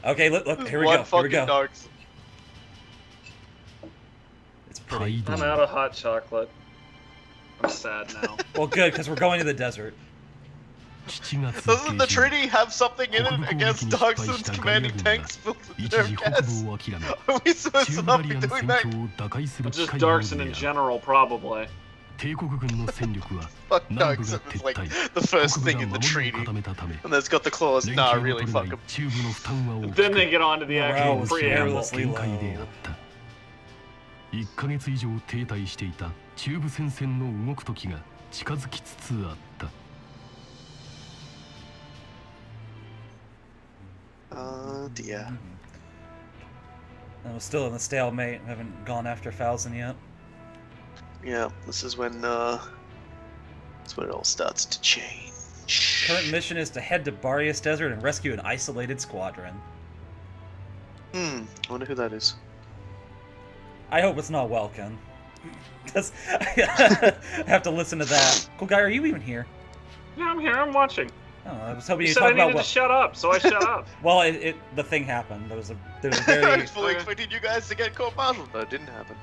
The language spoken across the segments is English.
Okay, look, here we One go. Here we fucking go. dark. It's pretty. I'm out of hot chocolate. I'm sad now. Well, good, because we're going to the desert. Doesn't the treaty have something in it against Darkson's commanding tanks filled with nerve gas? Are we supposed to not be doing that? Just Darkson in general, probably. Fuck Darkson is like the first thing in the treaty. And it's got the clause, nah, really, fuck him. Then they get on to the Morale actual was preamble. perilously low. 1ヶ月以上停滞していた中部戦線の動く時が近づきつつあった。 Oh dear. And we're still in the stalemate. We haven't gone after Falzon yet. Yeah, this is when that's when it all starts to change. Current mission is to head to Barius Desert and rescue an isolated squadron. I wonder who that is. I hope it's not Welkin. Because I have to listen to that. Cool guy, are you even here? Yeah, I'm here. I'm watching. Oh, I was hoping You you'd said talk I needed about to shut up, so I shut up. Well, the thing happened. There was a I very was fully expecting you guys to get court-martialed, but it didn't happen.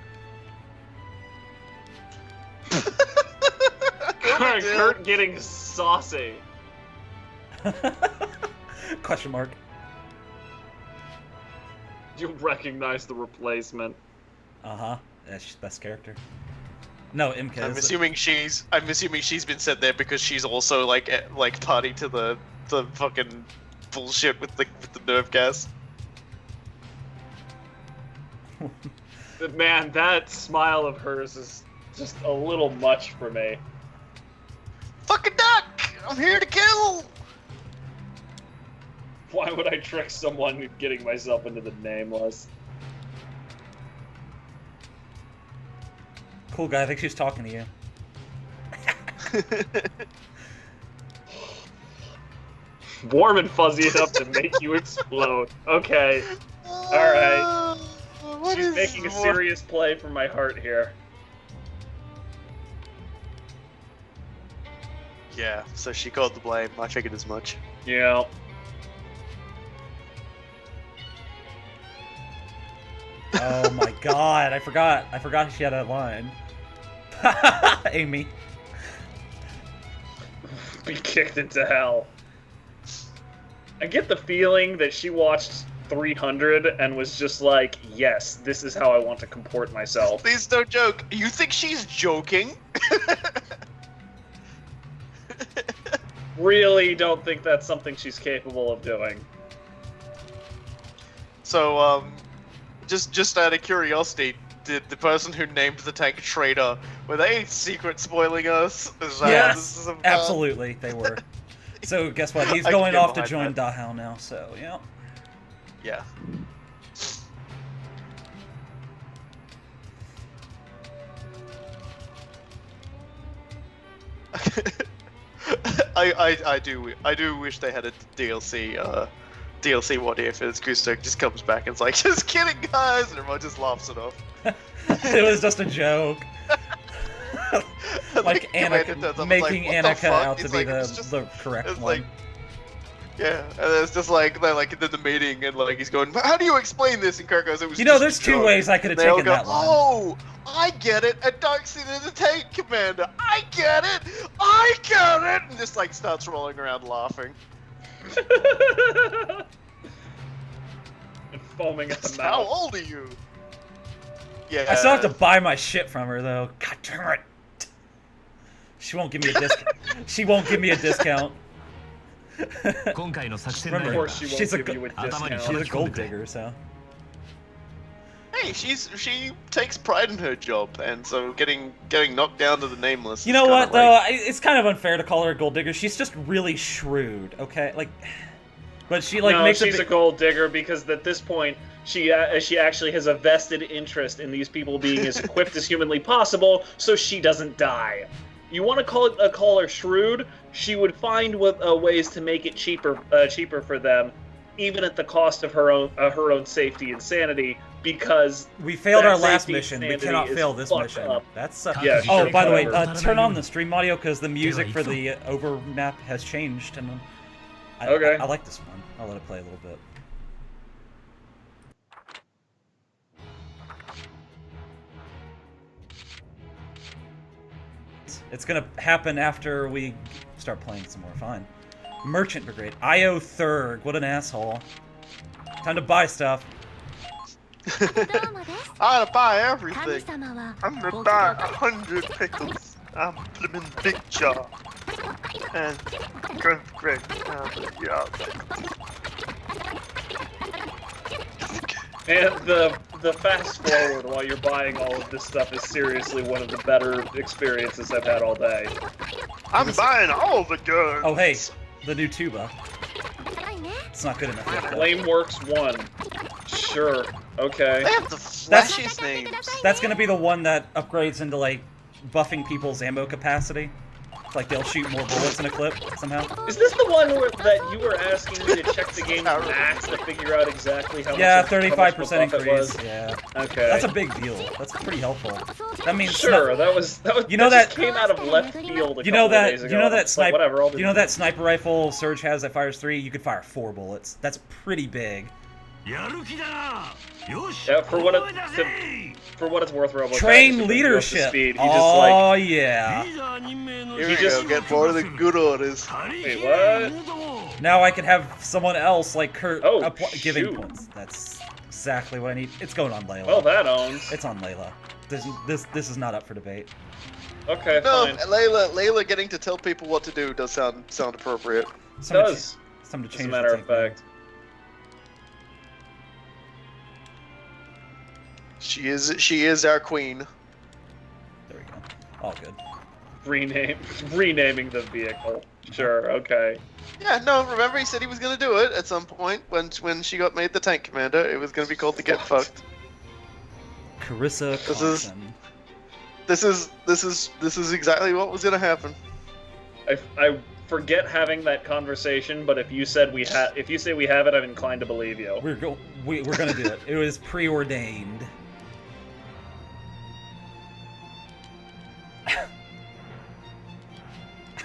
Kurt getting saucy. question mark. You recognize the replacement. Uh-huh. Yeah, she's best character. No, Imka. I'm assuming she's been sent there because she's also like party to the fucking bullshit with the nerve gas. But man, that smile of hers is just a little much for me. Fucking duck! I'm here to kill! Why would I trick someone getting myself into the nameless? Cool guy, I think she's talking to you. Warm and fuzzy enough to make you explode. Okay. Alright. She's making a serious play for my heart here. Yeah, so she called the blame. I figured as much. Yeah. Oh my god, I forgot she had that line. Amy. Be kicked into hell. I get the feeling that she watched 300 and was just like, yes, this is how I want to comport myself. Please don't joke. You think she's joking? Really don't think that's something she's capable of doing. So, just out of curiosity, did the person who named the tank traitor, were they secret spoiling us? Yes, absolutely, they were. So guess what? He's going off to join Dahao now, so, yeah. Yeah. I do wish they had a DLC what if as Gusurg just comes back and it's like, just kidding guys, and everyone just laughs it off. It was just a joke. Like Annika, making Annika out to be the correct one. Like, yeah, and it's just like they're like in the meeting and like he's going, how do you explain this? And Kirk goes, it was just there's a two joke. ways I could have taken that line. Oh, I get it. A Darkseid is a tank commander. I get it. I get it. And just like starts rolling around laughing. And foaming at the mouth. How old are you? Yeah. I still have to buy my shit from her though. God damn it. She won't give me a discount. She won't give me a discount. Remember, Of course she won't she's give you a discount. She's a gold digger, so. Hey, she takes pride in her job, and so getting knocked down to the nameless. You know what though? It's kind of unfair to call her a gold digger. She's just really shrewd, okay? Like, but she like makes she's a gold digger because at this point she actually has a vested interest in these people being as equipped as humanly possible, so she doesn't die. You want to call her shrewd? She would find ways to make it cheaper for them, even at the cost of her own safety and sanity. Because we failed our last mission, we cannot fail this mission. Up. That's Yeah, oh, by the way, turn on the stream audio because the music for the overmap has changed, and I like this one. I'll let it play a little bit. It's gonna happen after we start playing some more. Fine. Merchant Brigade. IO Thurg. What an asshole. Time to buy stuff. I gotta buy everything. I'm gonna buy 100 pickles. I'm living big jar. And great. Yeah. And the fast forward while you're buying all of this stuff is seriously one of the better experiences I've had all day. I'm buying all the goods. Oh hey, the new tuba. It's not good enough yet. Flameworks 1. Sure. Okay. They have the flashiest names. That's gonna be the one that upgrades into like buffing people's ammo capacity. Like they'll shoot more bullets in a clip somehow. Is this the one that you were asking me to check the game max to figure out exactly how much? Yeah, how much 35% of a buff it increase. was? Yeah. Okay. That's a big deal. That's pretty helpful. That means Sure, that was you know that that just came out of left field. you know that days ago. you know that It's like, sniper whatever, I'll do you know it. that sniper rifle Surge has that fires 3. You could fire 4 bullets. That's pretty big. Yeah, for what it's worth, Robo. Train leadership. Speed. He Oh yeah. Here we just- go, get more of the good orders. Wait, what? Now I could have someone else like Kurt Oh, giving shoot. points. That's exactly what I need. It's going on Layla. Well, that owns. It's on Layla. This is not up for debate. Okay, No, fine. Layla getting to tell people what to do does sound appropriate. It's It time to does. it's time to As a change matter the of take. fact. She is our queen. There we go. All good. Renaming the vehicle. Sure, okay. Yeah, no, remember he said he was gonna do it at some point when she got made the tank commander. It was gonna be called the Get Fucked. Carisa This is- Contzen. This is exactly what was gonna happen. I forget having that conversation, but if you say we have it, I'm inclined to believe you. We're gonna do it. It was preordained.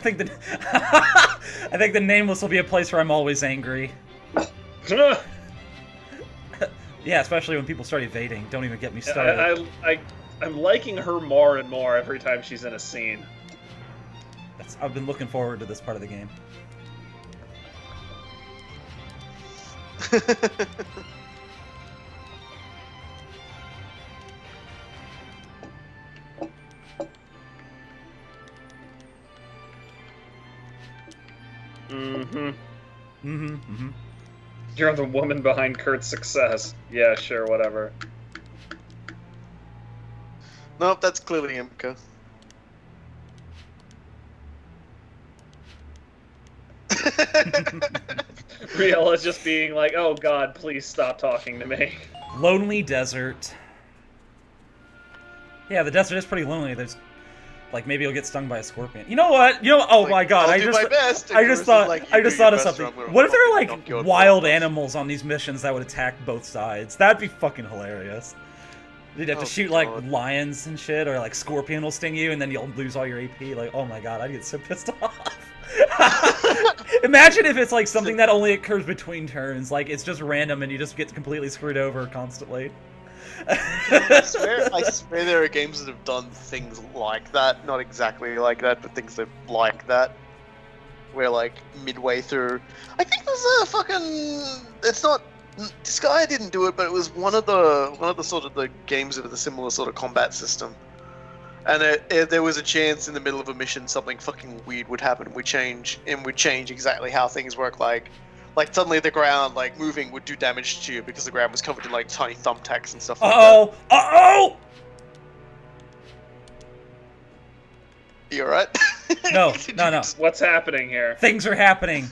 I think the Nameless will be a place where I'm always angry. Yeah, especially when people start evading. Don't even get me started. I'm liking her more and more every time she's in a scene. I've been looking forward to this part of the game. You're the woman behind Kurt's success. Yeah, sure, whatever. Nope, that's clearly Imka. Riella's just being like, oh god, please stop talking to me. Lonely desert. Yeah, the desert is pretty lonely. There's, like, maybe you'll get stung by a scorpion. You know what? Oh my god! I'll do my best. I just thought of something. What if there were like knock wild animals on these missions that would attack both sides? That'd be fucking hilarious. You'd have to shoot like lions and shit, or like scorpion will sting you, and then you'll lose all your AP. Like, oh my god, I'd get so pissed off. Imagine if it's like something that only occurs between turns, like it's just random and you just get completely screwed over constantly. I swear there are games that have done things like that. Not exactly like that, but things that like that. Where like midway through, I think there's a fucking. It's not. This guy didn't do it, but it was one of the sort of the games with a similar sort of combat system. And there was a chance in the middle of a mission something fucking weird would happen. And we'd change exactly how things work. Like suddenly the ground like moving would do damage to you because the ground was covered in like tiny thumbtacks and stuff like that. Uh-oh! You alright? No. What's happening here? Things are happening.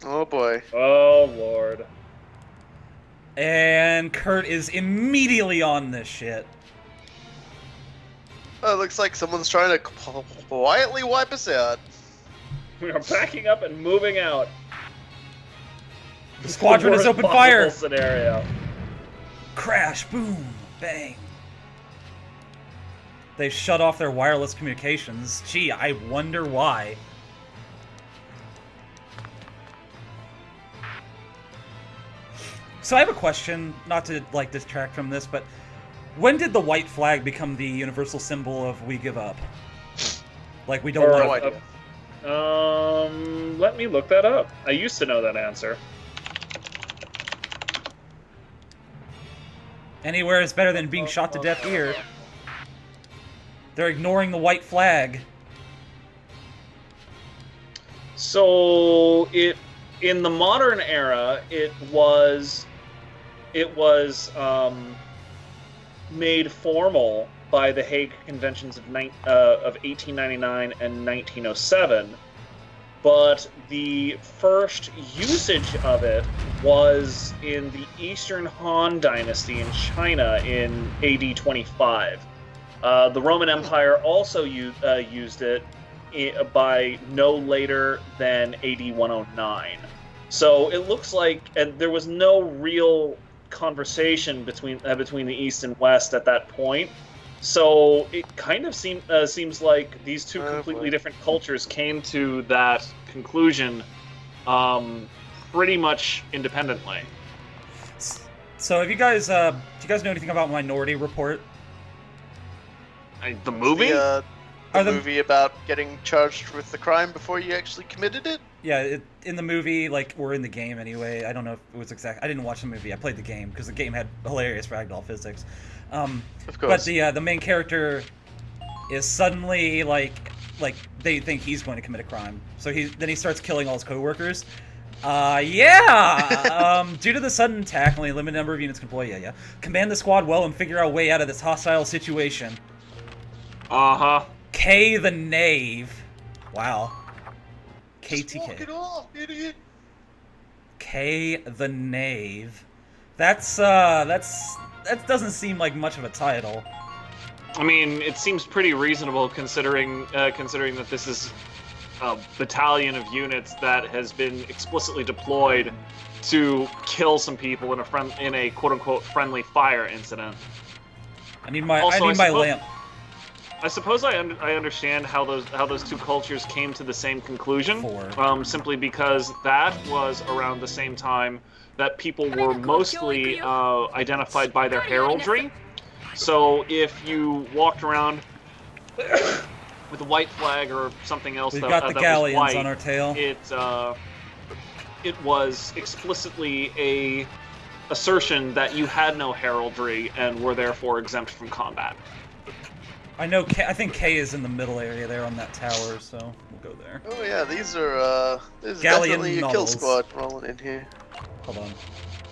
Oh boy. Oh lord. And Kurt is immediately on this shit. Oh, it looks like someone's trying to quietly wipe us out. We are backing up and moving out. The squadron is Worst open possible fire. Scenario. Crash, boom, bang. They've shut off their wireless communications. Gee, I wonder why. So I have a question, not to like distract from this, but When did the white flag become the universal symbol of we give up? Like, we don't Or, want idea. Let me look that up. I used to know that answer. Anywhere is better than being shot to death here. They're ignoring the white flag. So in the modern era, it was made formal by the Hague Conventions of 1899 and 1907, but the first usage of it was in the Eastern Han Dynasty in China in AD 25. The Roman Empire also used it by no later than AD 109. So it looks like there was no real conversation between the East and West at that point. So it kind of seems like these two completely different cultures came to that conclusion pretty much independently. So have you guys, do you guys know anything about Minority Report? The movie? The movie about getting charged with the crime before you actually committed it? Yeah, in the movie, like, or in the game anyway. I don't know if it was exact. I didn't watch the movie. I played the game because the game had hilarious ragdoll physics. Of But course. the main character is suddenly like they think he's going to commit a crime. So then he starts killing all his coworkers. Due to the sudden attack, only a limited number of units can deploy. Command the squad well and figure out a way out of this hostile situation. K the Knave. Wow. Just walk KTK. it off, idiot. K the Knave. That doesn't seem like much of a title. I mean, it seems pretty reasonable considering that this is a battalion of units that has been explicitly deployed to kill some people in a quote unquote friendly fire incident. I need my Also, lamp. I suppose I understand how those two cultures came to the same conclusion. Simply because that was around the same time that people were mostly identified by their heraldry. So if you walked around with a white flag or something else We've that got the was galleons white, on our tail. It was explicitly a assertion that you had no heraldry and were therefore exempt from combat. I know. I think K is in the middle area there on that tower, so we'll go there. Oh yeah, these are there's Galleon definitely a kill novels. squad rolling in here. Hold on.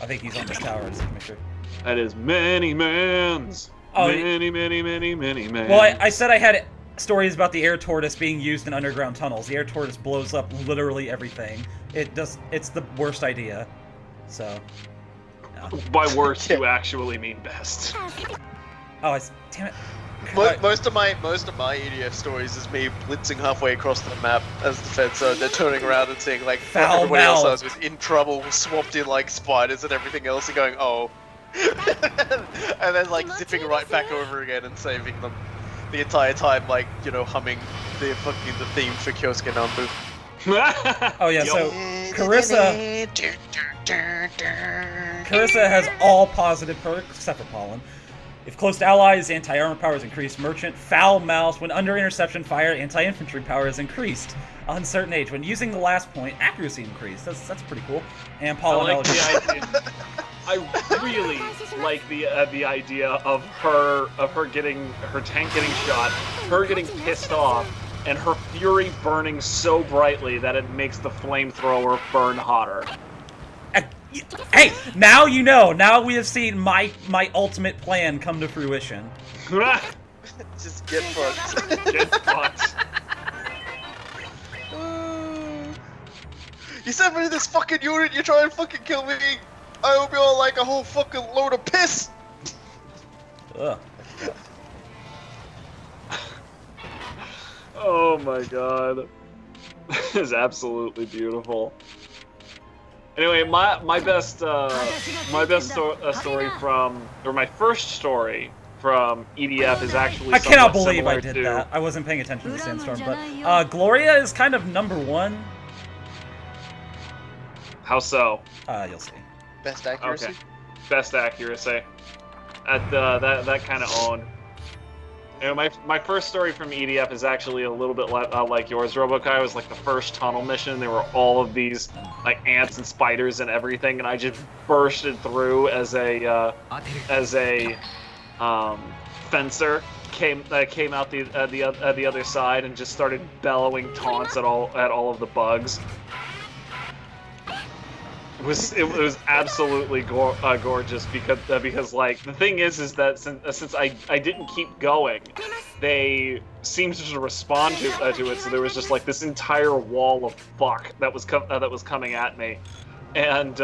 I think he's on this tower. Just to make sure. That is many mans. Oh, many mans. Well, I said I had stories about the air tortoise being used in underground tunnels. The air tortoise blows up literally everything. It's the worst idea. So. Yeah. By worst, you actually mean best. Oh, damn it. Most of my EDF stories is me blitzing halfway across the map as the feds are they're turning around and seeing like Foul everybody else mouth. was in trouble, swamped in like spiders and everything else, and going oh, and then like zipping right back over again and saving them the entire time, like humming the theme for Kyosuke Nambu. Oh yeah, so Carisa has all positive perks except for pollen. If close to allies, anti-armor power is increased. Merchant, foul mouse. When under interception fire, anti-infantry power is increased. Uncertain age. When using the last point, accuracy increased. That's pretty cool. And pollen I like the idea. I really like the idea of her getting her tank getting shot, her getting pissed off, and her fury burning so brightly that it makes the flamethrower burn hotter. Hey, now you know. Now we have seen my ultimate plan come to fruition. Just get fucked. Get fucked. You sent me to this fucking unit, you try and fucking kill me. I hope you're like a whole fucking load of piss. Ugh. Oh my god. This is absolutely beautiful. Anyway, my best story from, or my first story from EDF is actually I cannot somewhat believe I similar did to- that. I wasn't paying attention to Sandstorm, but Gloria is kind of number one. How so? You'll see. Best accuracy. Okay. Best accuracy. at that kind of own. You know, my first story from EDF is actually a little bit like yours, Robokai. It was like the first tunnel mission. There were all of these like ants and spiders and everything, and I just bursted through as a fencer. Came out the other side and just started bellowing taunts at all of the bugs. It was absolutely gorgeous because like the thing is that since I didn't keep going, they seemed to respond to it. So there was just like this entire wall of fuck that was coming at me, and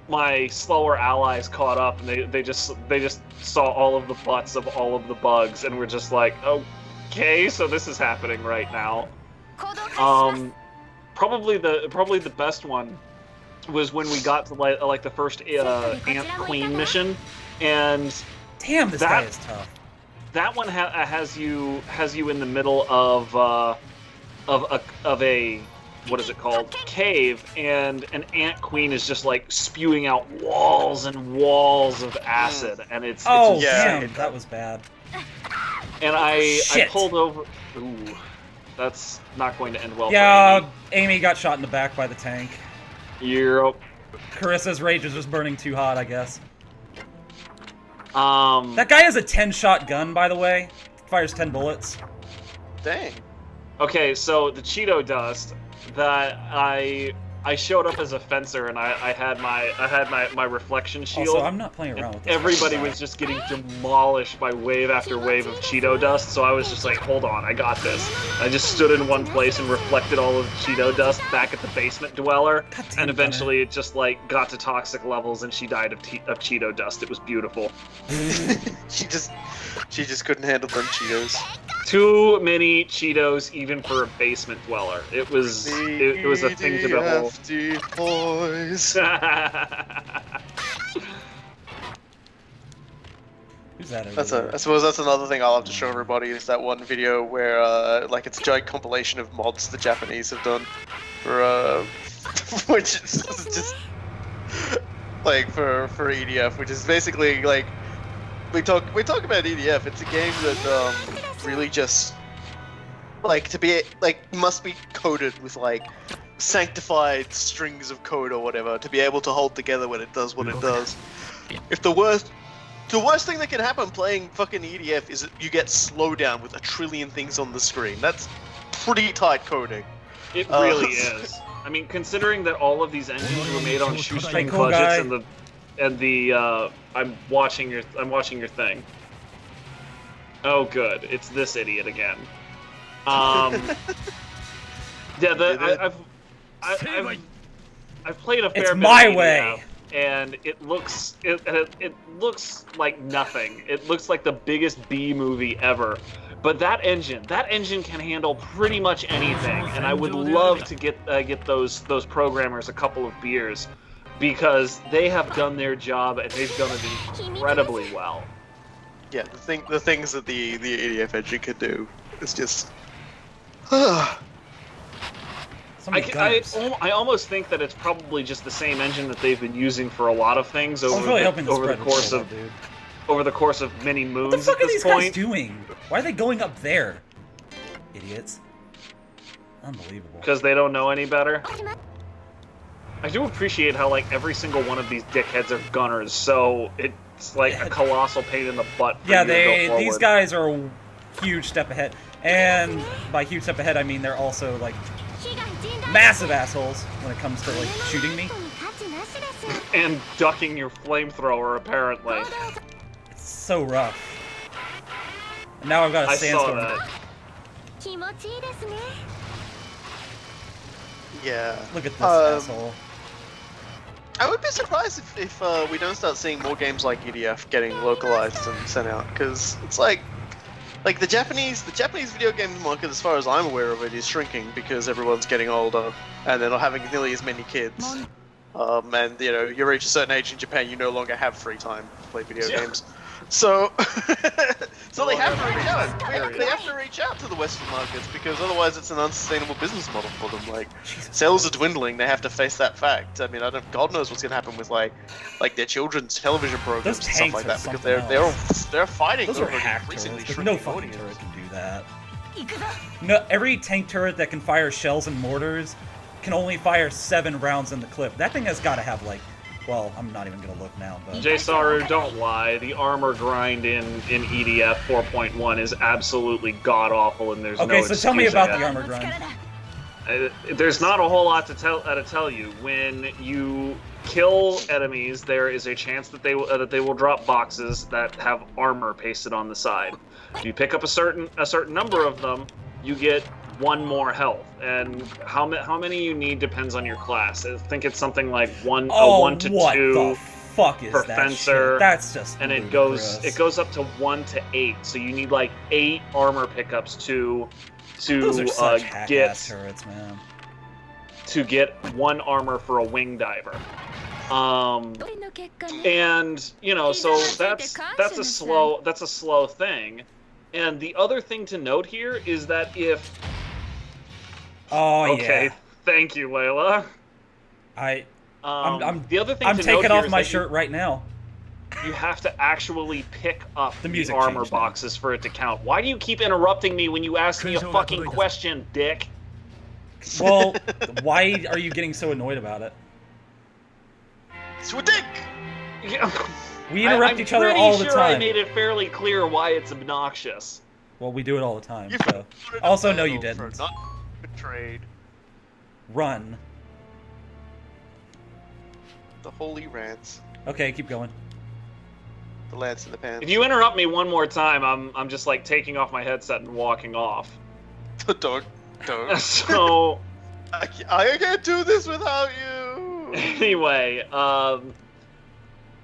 my slower allies caught up and they just saw all of the butts of all of the bugs and were just like, okay, so this is happening right now. Probably the best one was when we got to like the first Ant Queen mission, and damn, this guy is tough. That one has you in the middle of a what is it called, cave, and an Ant Queen is just like spewing out walls and walls of acid, and it's damn, that was bad. And I pulled over. Ooh, that's not going to end well. Yeah, for Amy got shot in the back by the tank. Yep. Carissa's rage is just burning too hot, I guess. That That guy has a 10-shot gun, by the way. Fires 10 bullets. Dang. Okay, so the Cheeto dust that I showed up as a fencer, and I had my reflection shield. Also, I'm not playing around with this. Everybody was just getting demolished by wave after wave of Cheeto dust, so I was just like, hold on, I got this. I just stood in one place and reflected all of the Cheeto dust back at the basement dweller, and eventually it just like got to toxic levels and she died of Cheeto dust. It was beautiful. She just couldn't handle them Cheetos. Too many Cheetos, even for a basement dweller. It was a thing to behold. Boys. Who's that? I suppose that's another thing I'll have to show everybody is that one video where like it's a giant compilation of mods the Japanese have done for which is just like for EDF, which is basically like we talk about EDF. It's a game that really just like must be coded with like sanctified strings of code or whatever to be able to hold together when it does what it does. If the worst thing that can happen playing fucking EDF is that you get slowdown with a trillion things on the screen. That's pretty tight coding. It really is. I mean, considering that all of these engines were made on shoestring Hey, cool budgets guy. and the I'm watching your thing. Oh, good. It's this idiot again. Yeah, I've played a fair It's bit my of EDF, way. and it looks looks like nothing. It looks like the biggest B movie ever. But that engine can handle pretty much anything, and I would love to get those programmers a couple of beers, because they have done their job and they've done it incredibly well. Yeah, the things that the EDF engine can do, it's just. I almost think that it's probably just the same engine that they've been using for a lot of things over the course of many moons. What the fuck at are this these point. guys doing? Why are they going up there? Idiots. Unbelievable. Because they don't know any better. I do appreciate how like every single one of these dickheads are gunners, so it's like a colossal pain in the butt. For Yeah, you to go forward. these guys are a huge step ahead, and by huge step ahead I mean they're also like massive assholes when it comes to like shooting me. And ducking your flamethrower, apparently. It's so rough. And now I've got a I sandstorm. saw that. Yeah. Look at this asshole. I would be surprised if we don't start seeing more games like EDF getting localized and sent out, because it's like the Japanese video game market, as far as I'm aware of it, is shrinking because everyone's getting older and they're not having nearly as many kids. And you know, you reach a certain age in Japan, you no longer have free time to play video games. So, So they have to reach out. Period. They have to reach out to the Western markets because otherwise it's an unsustainable business model for them. Like Jesus. sales are dwindling. They have to face that fact. I mean, God knows what's gonna happen with like their children's television programs Those and stuff tanks like are that because something they're fighting Those over are an hack increasingly turrets. Like, shrinking no fucking audience. turret can do that. No, every tank turret that can fire shells and mortars can only fire 7 rounds in the clip. That thing has got to have like, well, I'm not even gonna look now, but Saru, don't lie. The armor grind in EDF 4.1 is absolutely god awful, and there's no okay. So tell me about excusing the it. armor grind. There's not a whole lot to tell you. When you kill enemies, there is a chance that they will drop boxes that have armor pasted on the side. If you pick up a certain number of them, you get 1 more health, and how many you need depends on your class. I think it's something like 1 to 2 what the fuck is per that fencer, shit? That's just and ludicrous. it goes up to 1 to 8. So you need like 8 armor pickups to Those are such hack-ass get turrets, man. to get 1 armor for a wing diver. And you know, so that's a slow thing. And the other thing to note here is that if Oh okay, yeah. thank you, Layla. I'm the other thing I'm to taking note off here is my that shirt right now. you have to actually pick up The the music armor changed now. boxes for it to count. Why do you keep interrupting me when you ask me a fucking question, dick? Well, why are you getting so annoyed about it? It's a dick. We interrupt each other all the I'm pretty sure I time. made it fairly clear why it's obnoxious. Well, we do it all the time. You've So. voted Also, no, a you medal for didn't. Not betrayed. Run. The holy rants. Okay, keep going. The lance in the pants. If you interrupt me one more time, I'm just like taking off my headset and walking off. don't. So I can't do this without you. anyway,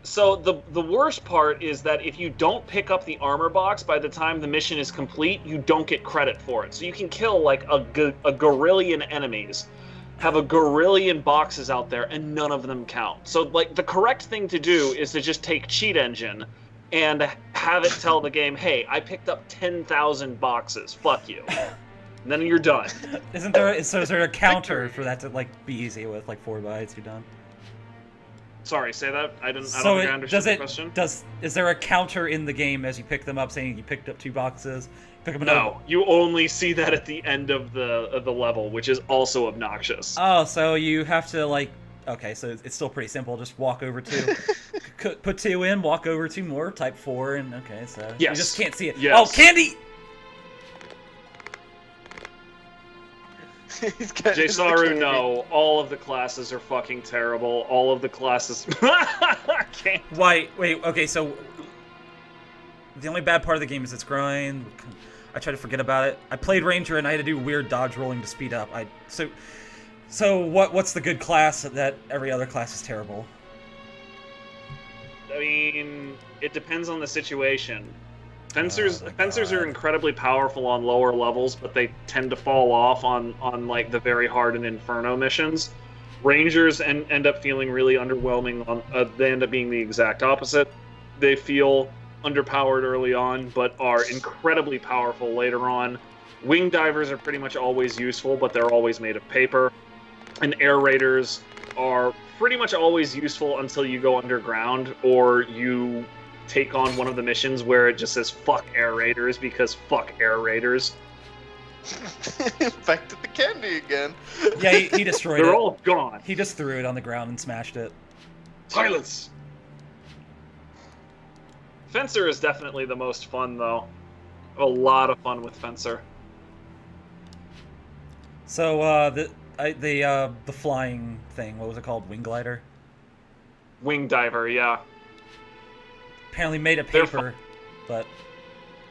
so the worst part is that if you don't pick up the armor box by the time the mission is complete, you don't get credit for it. So you can kill like a gorillion enemies, have a gorillion boxes out there, and none of them count. So like the correct thing to do is to just take Cheat Engine and have it tell the game, hey, I picked up 10,000 boxes, fuck you. And then you're done. Is there a counter for that to like be easy with like 4 bytes? You're done. Sorry, say that. I don't think I understood the question. Is there a counter in the game as you pick them up, saying you picked up 2 boxes? Pick up another. No, you only see that at the end of the level, which is also obnoxious. Oh, so you have to like. Okay, so it's still pretty simple. Just walk over 2, put 2 in, walk over 2 more, type 4, and okay, so you Yes. just can't see it. Yes. Oh, candy! Saru, no. All of the classes are fucking terrible. All of the classes. I can't. Wait, okay, so the only bad part of the game is its grind. I try to forget about it. I played Ranger and I had to do weird dodge rolling to speed up. So what's the good class that every other class is terrible? I mean, it depends on the situation. Fencers my are God. incredibly powerful on lower levels, but they tend to fall off on like the very hard and Inferno missions. Rangers end up feeling really underwhelming. They end up being the exact opposite. They feel underpowered early on, but are incredibly powerful later on. Wing divers are pretty much always useful, but they're always made of paper. And air raiders are pretty much always useful until you go underground or you take on one of the missions where it just says fuck air raiders because fuck air raiders. Back to the candy again. Yeah, he destroyed it. They're all gone. He just threw it on the ground and smashed it. Silence! Fencer is definitely the most fun, though. A lot of fun with Fencer. So the flying thing, what was it called? Wing glider? Wing diver, yeah. Apparently made of They're paper, but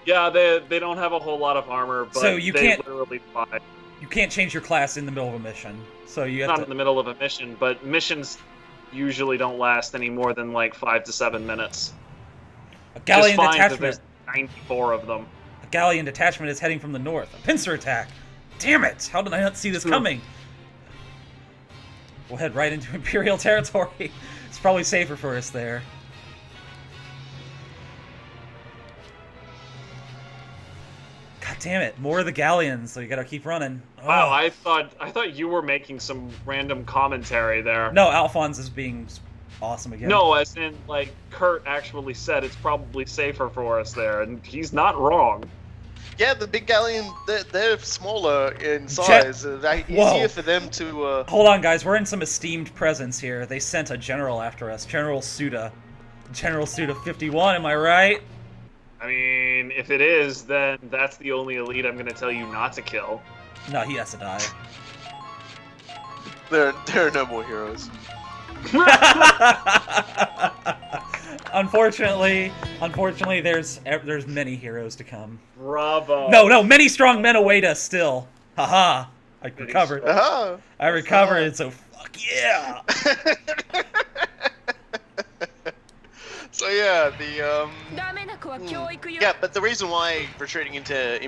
Yeah, they don't have a whole lot of armor, but So you they can't- literally fly. you can't change your class in the middle of a mission. So you have Not to. in the middle of a mission, but missions usually don't last any more than like 5 to 7 minutes. A galleon Just find that detachment. there's 94 of them. A galleon detachment is heading from the north. A pincer attack. Damn it! How did I not see this coming? We'll head right into Imperial territory. It's probably safer for us there. damn it! More of the galleons, so you gotta keep running. Oh. Wow, I thought you were making some random commentary there. No, Alphonse is being awesome again. No, as in, like, Kurt actually said it's probably safer for us there, and he's not wrong. Yeah, the big galleon, they're smaller in size. Easier for them to... Hold on, guys. We're in some esteemed presence here. They sent a general after us. General Suda. General Suda 51, am I right? I mean, if it is, then that's the only elite I'm gonna tell you not to kill. No, he has to die. There are no more heroes. Unfortunately, there's many heroes to come. Bravo. No, many strong men await us still. Haha, I recovered. I recovered, so fuck yeah. So yeah, yeah, but the reason why retreating into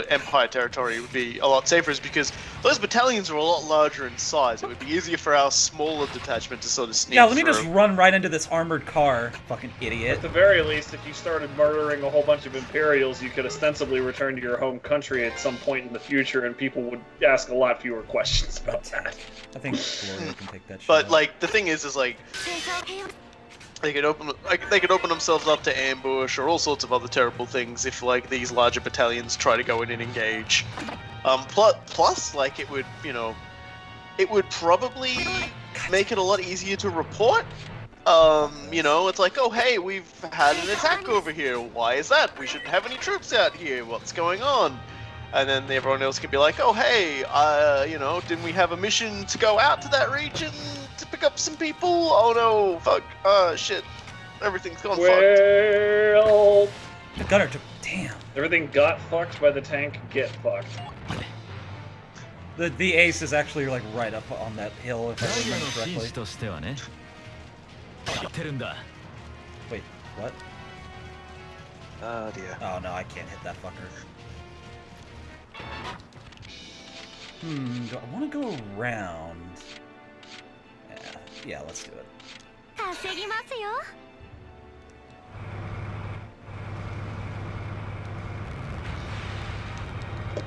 Empire territory would be a lot safer is because those battalions are a lot larger in size. It would be easier for our smaller detachment to sort of sneak Yeah, let me through. just run right into this armored car, fucking idiot. At the very least, if you started murdering a whole bunch of Imperials, you could ostensibly return to your home country at some point in the future, and people would ask a lot fewer questions about that. I think Gloria can take that shit. But out. like the thing is like they could open themselves up to ambush or all sorts of other terrible things if like these larger battalions try to go in and engage. Plus, like it would probably make it a lot easier to report. It's like, oh hey, we've had an attack over here. Why is that? We shouldn't have any troops out here. What's going on? And then everyone else can be like, oh hey, didn't we have a mission to go out to that region to pick up some people? Oh no, fuck, shit, everything's gone fucked. Well, the gunner took. Damn. Everything got fucked by the tank. Get fucked. The ace is actually like right up on that hill, if I remember correctly. Wait, what? Oh dear. Oh no, I can't hit that fucker. Do I want to go around? Yeah, let's do it.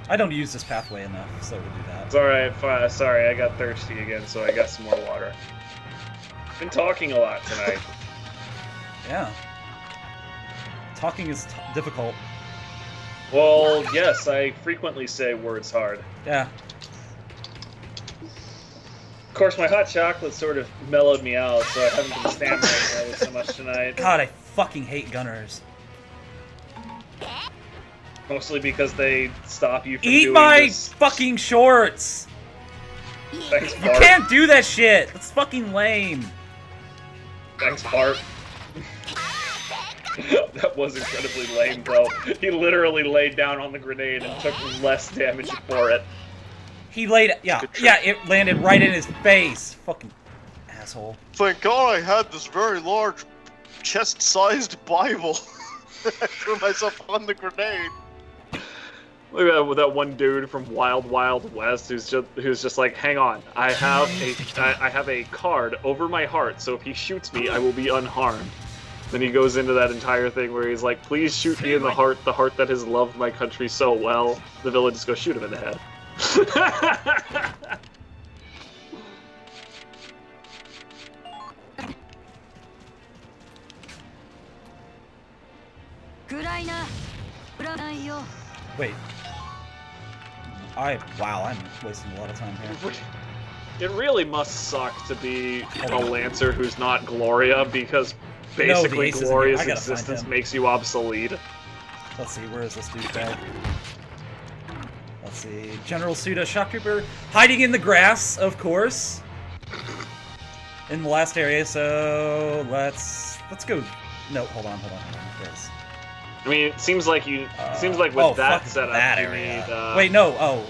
I don't use this pathway enough, so we'll do that. It's alright, sorry, I got thirsty again, so I got some more water. Been talking a lot tonight. Yeah. Talking is difficult. Well, yes, I frequently say words hard. Yeah. Of course, my hot chocolate sort of mellowed me out, so I haven't been stammering nearly so much tonight. God, I fucking hate gunners. Mostly because they stop you from Eat doing my this. fucking shorts! Thanks, You Bart. can't do that shit! That's fucking lame. Thanks, Bart. That was incredibly lame, though. He literally laid down on the grenade and took less damage for it. He laid... Yeah, it landed right in his face. Fucking asshole. Thank God I had this very large chest-sized Bible. I threw myself on the grenade. Look at that, with that one dude from Wild Wild West who's just like, hang on, I have a card over my heart, so if he shoots me, I will be unharmed. Then he goes into that entire thing where he's like, please shoot me in the heart that has loved my country so well. The villain just goes, shoot him in the head. Wait. Wow, I'm wasting a lot of time here. It really must suck to be a Lancer who's not Gloria, because basically Ace isn't here. Gloria's I gotta find existence him. makes you obsolete. Let's see, where is this dude at? Let's see. General Suda, Shock Trooper, hiding in the grass, of course. In the last area, so let's go. No, hold on. There's... I mean, it seems like with that setup, that you area. need. Wait, no. Oh,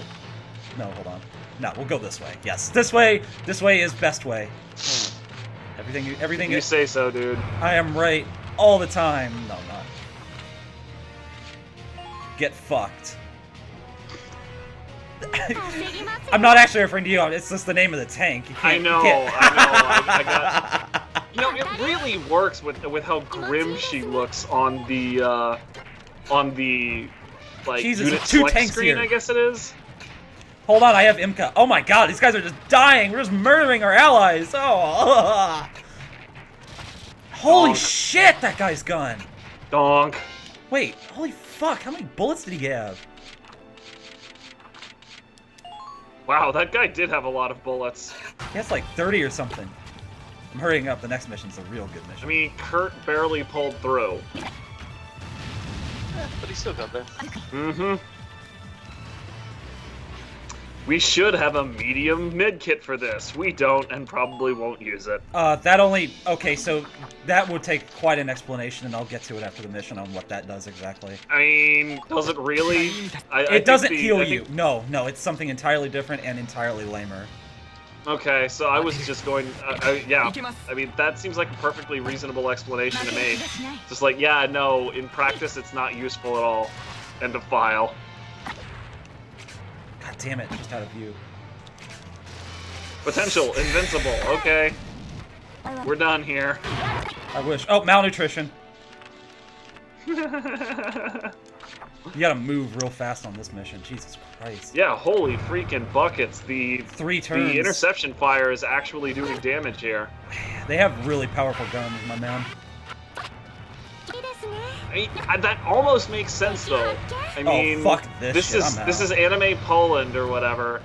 no. Hold on. No, we'll go this way. Yes, this way. This way is best way. Everything. You say so, dude. I am right all the time. No, I'm not. Get fucked. I'm not actually referring to you. It's just the name of the tank. You can't, I know. I got. You know, it really works with how grim she looks on the like Jesus, unit two select tanks screen, here. I guess it is. Hold on, I have Imka. Oh my god, these guys are just dying. We're just murdering our allies. Oh. Holy Donk. shit, that guy's gun. Donk. Wait, holy fuck, how many bullets did he have? Wow, that guy did have a lot of bullets. He has like 30 or something. I'm hurrying up, the next mission's a real good mission. I mean, Kurt barely pulled through. But he still got there. Mm-hmm. We should have a medium mid kit for this. We don't, and probably won't use it. Okay, so that would take quite an explanation, and I'll get to it after the mission on what that does exactly. I mean, does it really? It doesn't heal you. No, it's something entirely different and entirely lamer. Okay, so I was just going, yeah. I mean, that seems like a perfectly reasonable explanation to me. Just like, yeah, no, in practice it's not useful at all. End of file. God damn it, just out of view. Potential, invincible, okay. We're done here. I wish. Oh, malnutrition. You gotta move real fast on this mission. Jesus Christ. Yeah, holy freaking buckets. The 3 turns. The interception fire is actually doing damage here. They have really powerful guns, my man. That almost makes sense though. I mean, fuck this shit, this is anime Poland or whatever.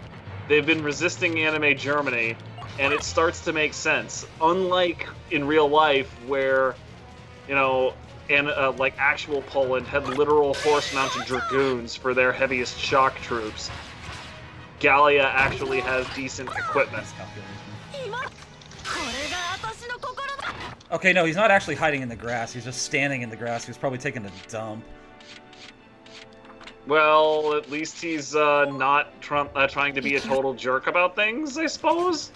They've been resisting anime Germany, and it starts to make sense. Unlike in real life, where, you know, like actual Poland had literal horse-mounted dragoons for their heaviest shock troops. Gallia actually has decent equipment. Okay, no, he's not actually hiding in the grass. He's just standing in the grass. He was probably taking a dump. Well, at least he's not trying to be a total jerk about things, I suppose.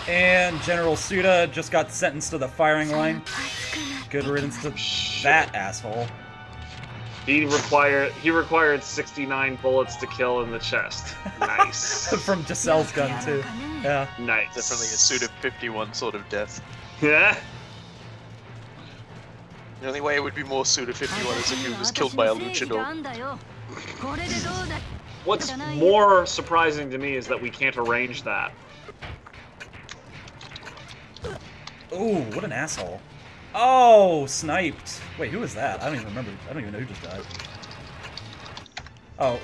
And General Suda just got sentenced to the firing line. Good riddance to that asshole. He required 69 bullets to kill in the chest. Nice. From Giselle's gun too. Yeah. Nice. Definitely a Suda 51 sort of death. Yeah. The only way it would be more Suda 51 is if he was killed by a luchador. What's more surprising to me is that we can't arrange that. Ooh, what an asshole. Oh, sniped. Wait, who was that? I don't even remember. I don't even know who just died. Oh.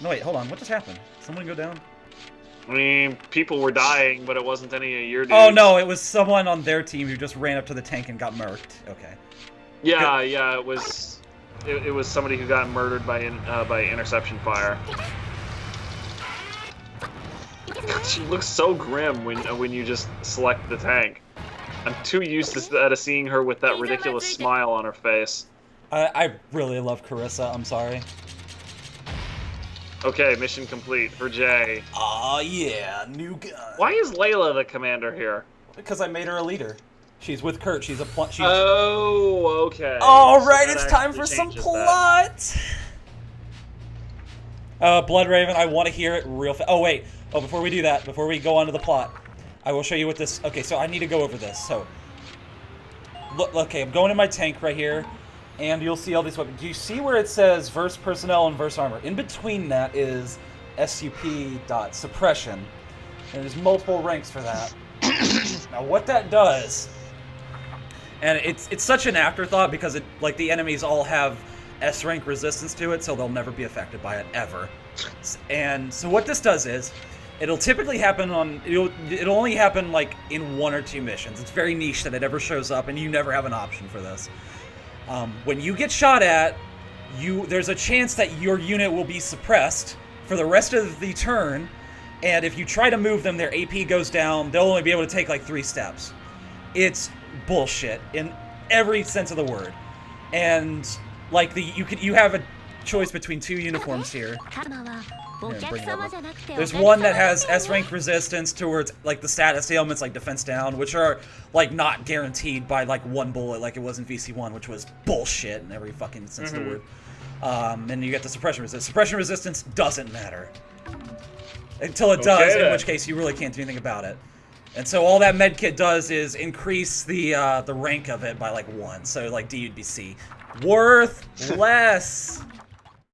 No, wait, hold on. What just happened? Someone go down? I mean, people were dying, but it wasn't any of your dudes. Oh, no, it was someone on their team who just ran up to the tank and got murked. Okay. Yeah, yeah, it was somebody who got murdered by interception fire. She looks so grim when you just select the tank. I'm too used to seeing her with that ridiculous smile on her face. I really love Carissa, I'm sorry. Okay, mission complete for Jay. Aw, yeah, new gun. Why is Layla the commander here? Because I made her a leader. She's with Kurt, she's a Oh, okay. Alright, So it's time for some plot! Bloodraven, I want to hear it real fast. Oh, wait. Oh, before we do that, before we go on to the plot, I will show you what this... Okay, so I need to go over this, so... Look, okay, I'm going in my tank right here, and you'll see all these weapons. Do you see where it says verse personnel and verse armor? In between that is SUP.suppression, and there's multiple ranks for that. Now, what that does... And it's such an afterthought because like the enemies all have S rank resistance to it, so they'll never be affected by it ever. And so what this does is, it'll typically happen it'll only happen like in 1 or 2 missions. It's very niche that it ever shows up, and you never have an option for this. When you get shot at, there's a chance that your unit will be suppressed for the rest of the turn, and if you try to move them, their AP goes down. They'll only be able to take like 3 steps. It's bullshit in every sense of the word. And like you have a choice between 2 uniforms here. There's one that has S rank resistance towards like the status ailments like defense down, which are like not guaranteed by like 1 bullet like it was in VC1, which was bullshit in every fucking sense of the word. And you get the suppression resistance. Suppression resistance doesn't matter until it does, in which case you really can't do anything about it. And so all that medkit does is increase the rank of it by like 1. So like D would be C. Worth less.